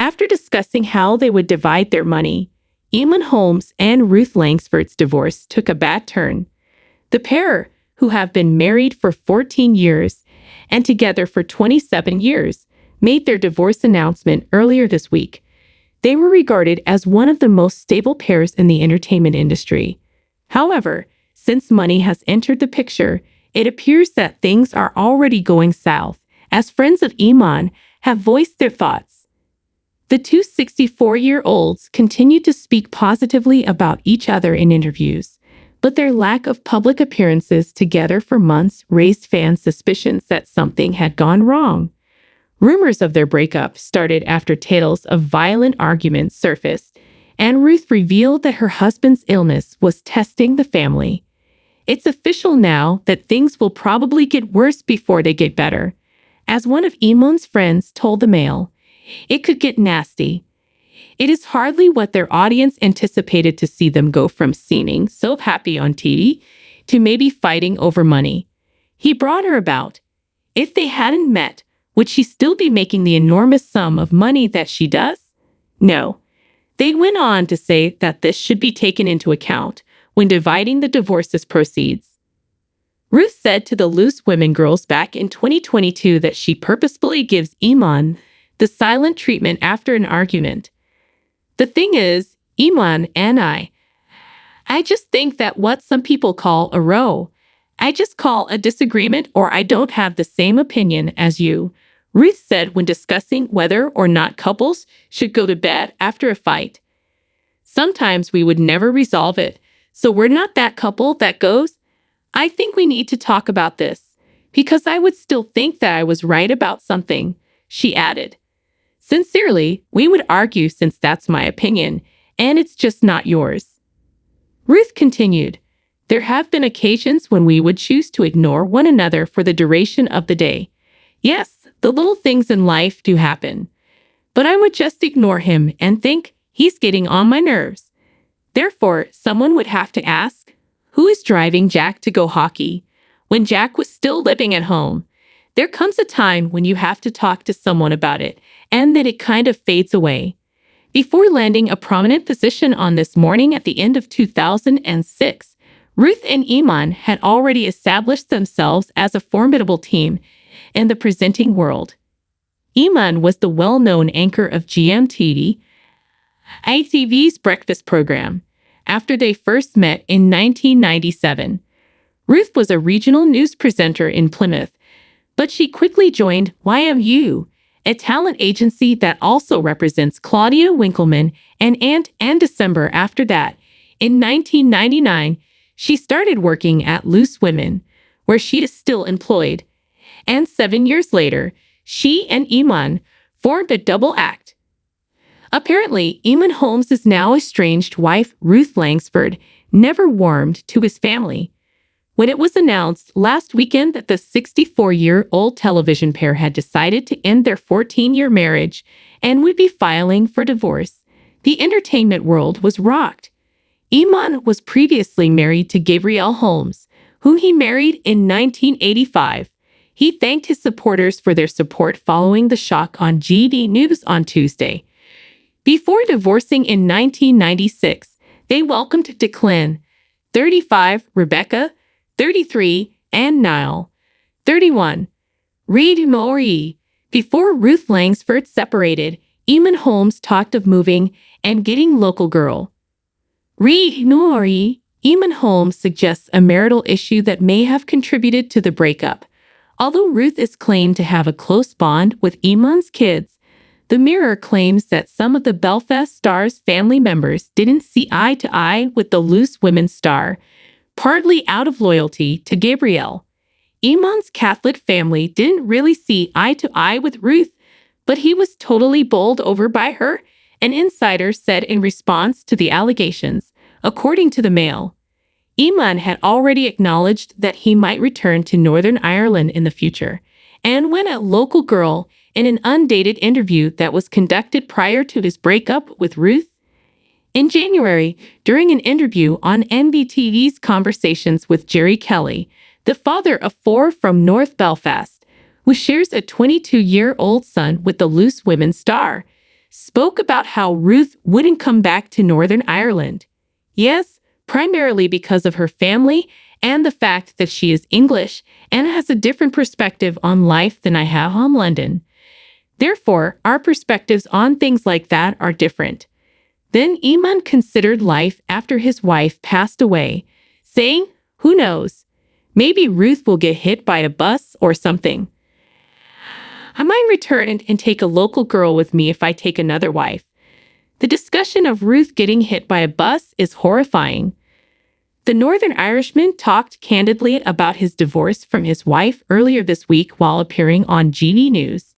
After discussing how they would divide their money, Eamonn Holmes and Ruth Langsford's divorce took a bad turn. The pair, who have been married for 14 years and together for 27 years, made their divorce announcement earlier this week. They were regarded as one of the most stable pairs in the entertainment industry. However, since money has entered the picture, it appears that things are already going south, as friends of Eamonn have voiced their thoughts. The two 64-year-olds continue to speak positively about each other in interviews, but their lack of public appearances together for months raised fans' suspicions that something had gone wrong. Rumors of their breakup started after tales of violent arguments surfaced, and Ruth revealed that her husband's illness was testing the family. It's official now that things will probably get worse before they get better. As one of Eamonn's friends told the Mail, it could get nasty. It is hardly what their audience anticipated to see them go from seeming so happy on TV to maybe fighting over money. He brought her about. If they hadn't met, would she still be making the enormous sum of money that she does? No. They went on to say that this should be taken into account when dividing the divorce's proceeds. Ruth said to the Loose Women girls back in 2022 that she purposefully gives Eamonn the silent treatment after an argument. The thing is, Eamonn and I just think that what some people call a row, I just call a disagreement, or I don't have the same opinion as you, Ruth said when discussing whether or not couples should go to bed after a fight. Sometimes we would never resolve it, so we're not that couple that goes, I think we need to talk about this, because I would still think that I was right about something, she added. Sincerely, we would argue since that's my opinion, and it's just not yours. Ruth continued, there have been occasions when we would choose to ignore one another for the duration of the day. Yes, the little things in life do happen. But I would just ignore him and think, he's getting on my nerves. Therefore, someone would have to ask, who is driving Jack to go hockey? When Jack was still living at home. There comes a time when you have to talk to someone about it, and then it kind of fades away. Before landing a prominent position on This Morning at the end of 2006, Ruth and Eamonn had already established themselves as a formidable team in the presenting world. Eamonn was the well-known anchor of GMTV, ITV's breakfast program, after they first met in 1997. Ruth was a regional news presenter in Plymouth, but she quickly joined YMU, a talent agency that also represents Claudia Winkleman and December after that. In 1999, she started working at Loose Women, where she is still employed. And 7 years later, she and Eamonn formed a double act. Apparently, Eamonn Holmes' now estranged wife, Ruth Langsford, never warmed to his family. When it was announced last weekend that the 64-year-old television pair had decided to end their 14-year marriage and would be filing for divorce, the entertainment world was rocked. Eamonn was previously married to Gabrielle Holmes, whom he married in 1985. He thanked his supporters for their support following the shock on GD News on Tuesday. Before divorcing in 1996, they welcomed Declan, 35, Rebecca, 33, and Niall, 31. Reid Mori. Before Ruth Langsford separated, Eamonn Holmes talked of moving and getting local girl. Reid Mori. Eamonn Holmes suggests a marital issue that may have contributed to the breakup. Although Ruth is claimed to have a close bond with Eamonn's kids, the Mirror claims that some of the Belfast star's family members didn't see eye to eye with the Loose Women star, partly out of loyalty to Gabrielle. Eamonn's Catholic family didn't really see eye to eye with Ruth, but he was totally bowled over by her, an insider said in response to the allegations, according to the Mail. Eamonn had already acknowledged that he might return to Northern Ireland in the future, and when a local girl in an undated interview that was conducted prior to his breakup with Ruth. In January, during an interview on NBTV's Conversations with Jerry Kelly, the father of 4 from North Belfast, who shares a 22-year-old son with the Loose Women star, spoke about how Ruth wouldn't come back to Northern Ireland. Yes, primarily because of her family and the fact that she is English and has a different perspective on life than I have on London. Therefore, our perspectives on things like that are different. Then Eamonn considered life after his wife passed away, saying, "Who knows? Maybe Ruth will get hit by a bus or something. I might return and take a local girl with me if I take another wife." The discussion of Ruth getting hit by a bus is horrifying. The Northern Irishman talked candidly about his divorce from his wife earlier this week while appearing on GD News.